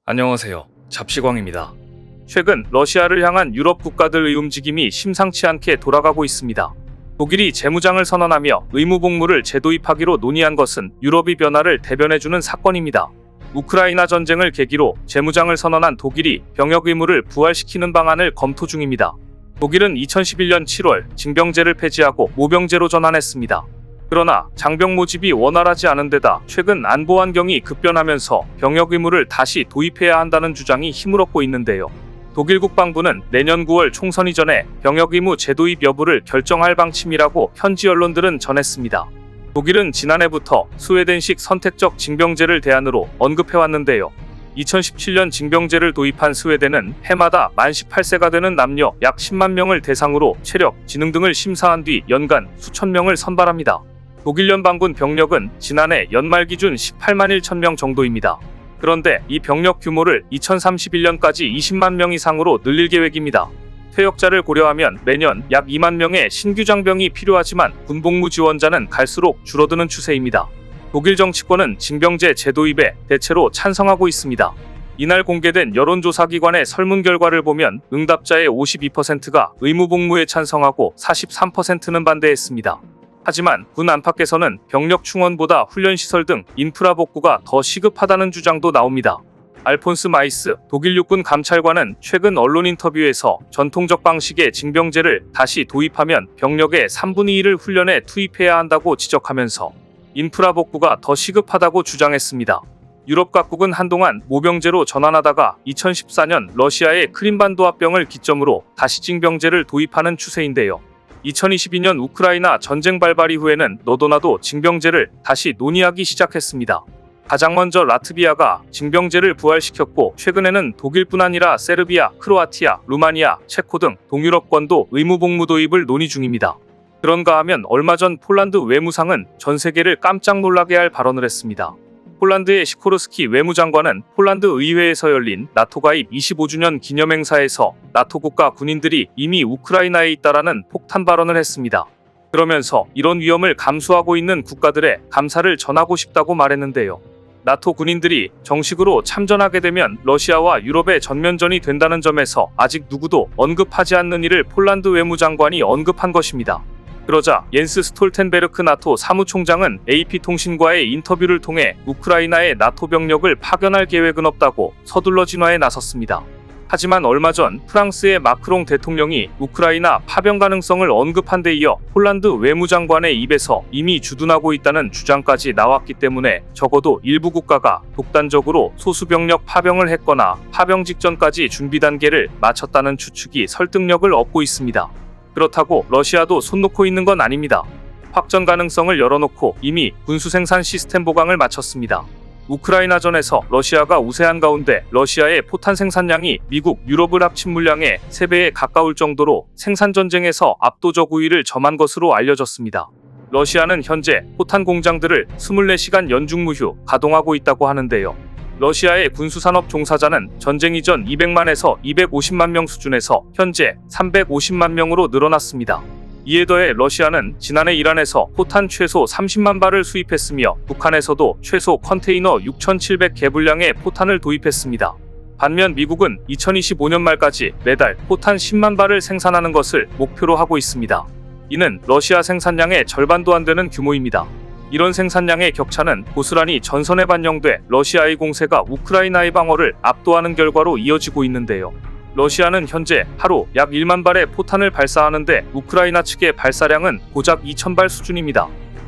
안녕하세요. 잡시광입니다. 최근 러시아를 향한 유럽 국가들의 움직임이 심상치 않게 돌아가고 있습니다. 독일이 재무장을 선언하며 의무복무를 재도입하기로 논의한 것은 유럽의 변화를 대변해주는 사건입니다. 우크라이나 전쟁을 계기로 재무장을 선언한 독일이 병역 의무를 부활시키는 방안을 검토 중입니다. 독일은 2011년 7월 징병제를 폐지하고 모병제로 전환했습니다. 그러나 장병 모집이 원활하지 않은 데다 최근 안보 환경이 급변하면서 병역 의무를 다시 도입해야 한다는 주장이 힘을 얻고 있는데요. 독일 국방부는 내년 9월 총선 이전에 병역 의무 재도입 여부를 결정할 방침이라고 현지 언론들은 전했습니다. 독일은 지난해부터 스웨덴식 선택적 징병제를 대안으로 언급해왔는데요. 2017년 징병제를 도입한 스웨덴은 해마다 만 18세가 되는 남녀 약 10만 명을 대상으로 체력, 지능 등을 심사한 뒤 연간 수천 명을 선발합니다. 독일 연방군 병력은 지난해 연말 기준 18만 1천 명 정도입니다. 그런데 이 병력 규모를 2031년까지 20만 명 이상으로 늘릴 계획입니다. 퇴역자를 고려하면 매년 약 2만 명의 신규 장병이 필요하지만 군복무 지원자는 갈수록 줄어드는 추세입니다. 독일 정치권은 징병제 재도입에 대체로 찬성하고 있습니다. 이날 공개된 여론조사기관의 설문 결과를 보면 응답자의 52%가 의무복무에 찬성하고 43%는 반대했습니다. 하지만 군 안팎에서는 병력 충원보다 훈련시설 등 인프라 복구가 더 시급하다는 주장도 나옵니다. 알폰스 마이스 독일 육군 감찰관은 최근 언론 인터뷰에서 전통적 방식의 징병제를 다시 도입하면 병력의 3분의 1을 훈련에 투입해야 한다고 지적하면서 인프라 복구가 더 시급하다고 주장했습니다. 유럽 각국은 한동안 모병제로 전환하다가 2014년 러시아의 크림반도 합병을 기점으로 다시 징병제를 도입하는 추세인데요. 2022년 우크라이나 전쟁 발발 이후에는 너도나도 징병제를 다시 논의하기 시작했습니다. 가장 먼저 라트비아가 징병제를 부활시켰고 최근에는 독일뿐 아니라 세르비아, 크로아티아, 루마니아, 체코 등 동유럽권도 의무복무 도입을 논의 중입니다. 그런가 하면 얼마 전 폴란드 외무상은 전 세계를 깜짝 놀라게 할 발언을 했습니다. 폴란드의 시코르스키 외무장관은 폴란드 의회에서 열린 나토 가입 25주년 기념행사에서 나토 국가 군인들이 이미 우크라이나에 있다라는 폭탄 발언을 했습니다. 그러면서 이런 위험을 감수하고 있는 국가들에 감사를 전하고 싶다고 말했는데요. 나토 군인들이 정식으로 참전하게 되면 러시아와 유럽의 전면전이 된다는 점에서 아직 누구도 언급하지 않는 일을 폴란드 외무장관이 언급한 것입니다. 그러자 옌스 스톨텐베르크 나토 사무총장은 AP통신과의 인터뷰를 통해 우크라이나에 나토 병력을 파견할 계획은 없다고 서둘러 진화에 나섰습니다. 하지만 얼마 전 프랑스의 마크롱 대통령이 우크라이나 파병 가능성을 언급한 데 이어 폴란드 외무장관의 입에서 이미 주둔하고 있다는 주장까지 나왔기 때문에 적어도 일부 국가가 독단적으로 소수 병력 파병을 했거나 파병 직전까지 준비 단계를 마쳤다는 추측이 설득력을 얻고 있습니다. 그렇다고 러시아도 손 놓고 있는 건 아닙니다. 확전 가능성을 열어놓고 이미 군수 생산 시스템 보강을 마쳤습니다. 우크라이나전에서 러시아가 우세한 가운데 러시아의 포탄 생산량이 미국, 유럽을 합친 물량의 3배에 가까울 정도로 생산 전쟁에서 압도적 우위를 점한 것으로 알려졌습니다. 러시아는 현재 포탄 공장들을 24시간 연중무휴 가동하고 있다고 하는데요. 러시아의 군수산업 종사자는 전쟁 이전 200만에서 250만 명 수준에서 현재 350만 명으로 늘어났습니다. 이에 더해 러시아는 지난해 이란에서 포탄 최소 30만 발을 수입했으며 북한에서도 최소 컨테이너 6,700개 분량의 포탄을 도입했습니다. 반면 미국은 2025년 말까지 매달 포탄 10만 발을 생산하는 것을 목표로 하고 있습니다. 이는 러시아 생산량의 절반도 안 되는 규모입니다. 이런 생산량의 격차는 고스란히 전선에 반영돼 러시아의 공세가 우크라이나의 방어를 압도하는 결과로 이어지고 있는데요. 러시아는 현재 하루 약 1만 발의 포탄을 발사하는데 우크라이나 측의 발사량은 고작 2,000발 수준입니다.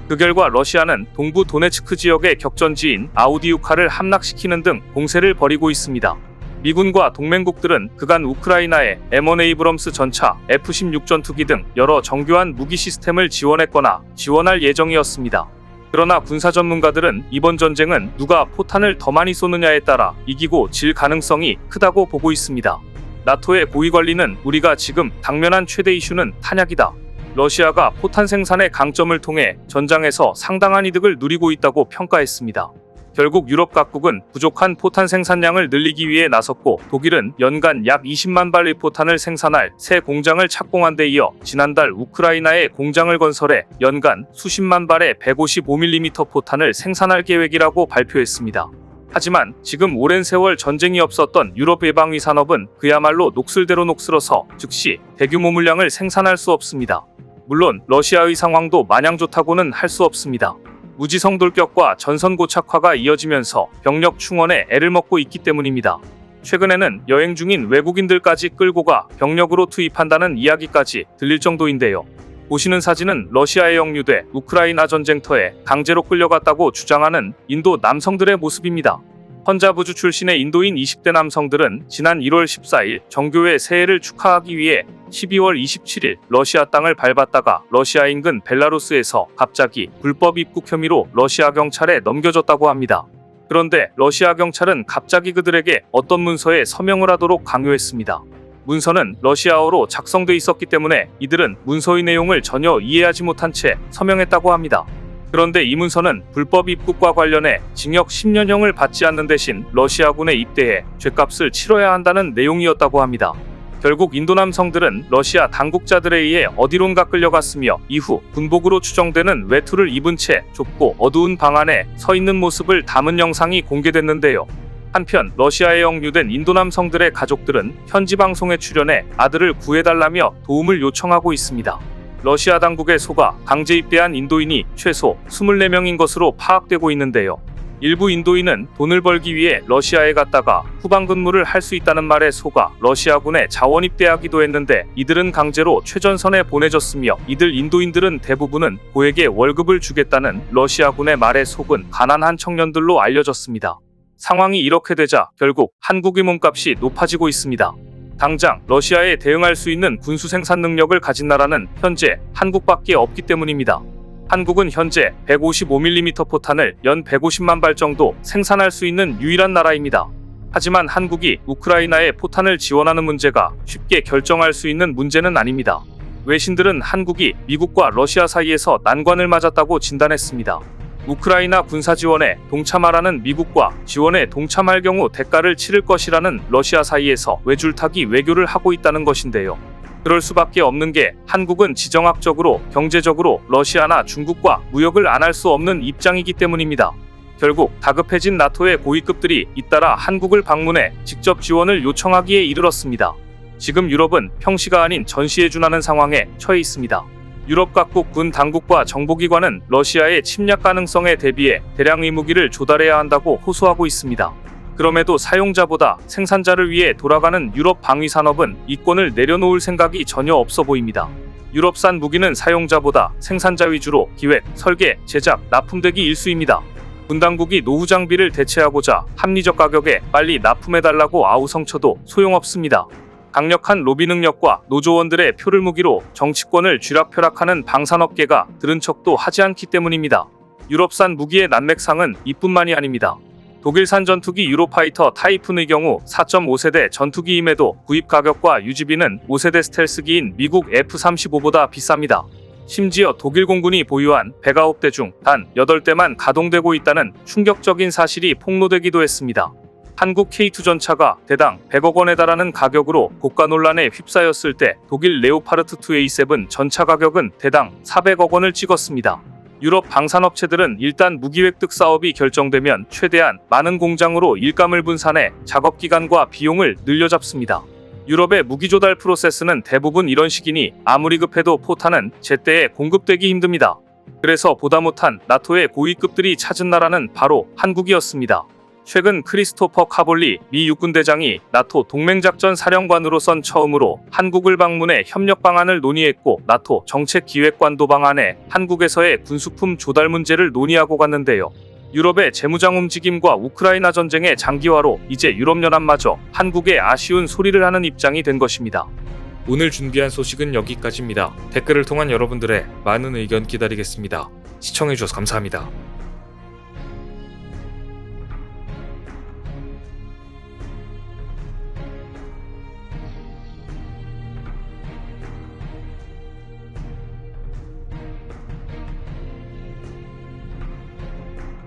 그 결과 러시아는 동부 도네츠크 지역의 격전지인 아우디우카를 함락시키는 등 공세를 벌이고 있습니다. 미군과 동맹국들은 그간 우크라이나에 M1 에이브럼스 전차, F-16 전투기 등 여러 정교한 무기 시스템을 지원했거나 지원할 예정이었습니다. 그러나 군사 전문가들은 이번 전쟁은 누가 포탄을 더 많이 쏘느냐에 따라 이기고 질 가능성이 크다고 보고 있습니다. 나토의 고위 관리는 우리가 지금 당면한 최대 이슈는 탄약이다. 러시아가 포탄 생산의 강점을 통해 전장에서 상당한 이득을 누리고 있다고 평가했습니다. 결국 유럽 각국은 부족한 포탄 생산량을 늘리기 위해 나섰고 독일은 연간 약 20만 발의 포탄을 생산할 새 공장을 착공한 데 이어 지난달 우크라이나에 공장을 건설해 연간 수십만 발의 155mm 포탄을 생산할 계획이라고 발표했습니다. 하지만 지금 오랜 세월 전쟁이 없었던 유럽 예방위 산업은 그야말로 녹슬대로 녹슬어서 즉시 대규모 물량을 생산할 수 없습니다. 물론 러시아의 상황도 마냥 좋다고는 할 수 없습니다. 무지성 돌격과 전선 고착화가 이어지면서 병력 충원에 애를 먹고 있기 때문입니다. 최근에는 여행 중인 외국인들까지 끌고 가 병력으로 투입한다는 이야기까지 들릴 정도인데요. 보시는 사진은 러시아에 역류돼 우크라이나 전쟁터에 강제로 끌려갔다고 주장하는 인도 남성들의 모습입니다. 헌자부주 출신의 인도인 20대 남성들은 지난 1월 14일 정교회 새해를 축하하기 위해 12월 27일 러시아 땅을 밟았다가 러시아 인근 벨라루스에서 갑자기 불법 입국 혐의로 러시아 경찰에 넘겨졌다고 합니다. 그런데 러시아 경찰은 갑자기 그들에게 어떤 문서에 서명을 하도록 강요했습니다. 문서는 러시아어로 작성돼 있었기 때문에 이들은 문서의 내용을 전혀 이해하지 못한 채 서명했다고 합니다. 그런데 이 문서는 불법 입국과 관련해 징역 10년형을 받지 않는 대신 러시아군에 입대해 죗값을 치러야 한다는 내용이었다고 합니다. 결국 인도 남성들은 러시아 당국자들에 의해 어디론가 끌려갔으며 이후 군복으로 추정되는 외투를 입은 채 좁고 어두운 방 안에 서 있는 모습을 담은 영상이 공개됐는데요. 한편 러시아에 역류된 인도 남성들의 가족들은 현지 방송에 출연해 아들을 구해달라며 도움을 요청하고 있습니다. 러시아 당국에 속아 강제 입대한 인도인이 최소 24명인 것으로 파악되고 있는데요. 일부 인도인은 돈을 벌기 위해 러시아에 갔다가 후방 근무를 할 수 있다는 말에 속아 러시아군에 자원 입대하기도 했는데 이들은 강제로 최전선에 보내졌으며 이들 인도인들은 대부분은 고액의 월급을 주겠다는 러시아군의 말에 속은 가난한 청년들로 알려졌습니다. 상황이 이렇게 되자 결국 한국의 몸값이 높아지고 있습니다. 당장 러시아에 대응할 수 있는 군수 생산 능력을 가진 나라는 현재 한국밖에 없기 때문입니다. 한국은 현재 155mm 포탄을 연 150만 발 정도 생산할 수 있는 유일한 나라입니다. 하지만 한국이 우크라이나에 포탄을 지원하는 문제가 쉽게 결정할 수 있는 문제는 아닙니다. 외신들은 한국이 미국과 러시아 사이에서 난관을 맞았다고 진단했습니다. 우크라이나 군사 지원에 동참하라는 미국과 지원에 동참할 경우 대가를 치를 것이라는 러시아 사이에서 외줄타기 외교를 하고 있다는 것인데요. 그럴 수밖에 없는 게 한국은 지정학적으로 경제적으로 러시아나 중국과 무역을 안 할 수 없는 입장이기 때문입니다. 결국 다급해진 나토의 고위급들이 잇따라 한국을 방문해 직접 지원을 요청하기에 이르렀습니다. 지금 유럽은 평시가 아닌 전시에 준하는 상황에 처해 있습니다. 유럽 각국 군 당국과 정보기관은 러시아의 침략 가능성에 대비해 대량의 무기를 조달해야 한다고 호소하고 있습니다. 그럼에도 사용자보다 생산자를 위해 돌아가는 유럽 방위 산업은 이권을 내려놓을 생각이 전혀 없어 보입니다. 유럽산 무기는 사용자보다 생산자 위주로 기획, 설계, 제작, 납품되기 일쑤입니다. 군 당국이 노후 장비를 대체하고자 합리적 가격에 빨리 납품해달라고 아우성쳐도 소용없습니다. 강력한 로비 능력과 노조원들의 표를 무기로 정치권을 쥐락펴락하는 방산업계가 들은 척도 하지 않기 때문입니다. 유럽산 무기의 난맥상은 이뿐만이 아닙니다. 독일산 전투기 유로파이터 타이푼의 경우 4.5세대 전투기임에도 구입 가격과 유지비는 5세대 스텔스기인 미국 F-35보다 비쌉니다. 심지어 독일 공군이 보유한 109대 중 단 8대만 가동되고 있다는 충격적인 사실이 폭로되기도 했습니다. 한국 K2 전차가 대당 100억 원에 달하는 가격으로 고가 논란에 휩싸였을 때 독일 레오파르트 2A7 전차 가격은 대당 400억 원을 찍었습니다. 유럽 방산업체들은 일단 무기 획득 사업이 결정되면 최대한 많은 공장으로 일감을 분산해 작업 기간과 비용을 늘려잡습니다. 유럽의 무기 조달 프로세스는 대부분 이런 식이니 아무리 급해도 포탄은 제때에 공급되기 힘듭니다. 그래서 보다 못한 나토의 고위급들이 찾은 나라는 바로 한국이었습니다. 최근 크리스토퍼 카볼리 미 육군대장이 나토 동맹작전 사령관으로선 처음으로 한국을 방문해 협력 방안을 논의했고 나토 정책기획관도 방안에 한국에서의 군수품 조달 문제를 논의하고 갔는데요. 유럽의 재무장 움직임과 우크라이나 전쟁의 장기화로 이제 유럽연합마저 한국에 아쉬운 소리를 하는 입장이 된 것입니다. 오늘 준비한 소식은 여기까지입니다. 댓글을 통한 여러분들의 많은 의견 기다리겠습니다. 시청해주셔서 감사합니다.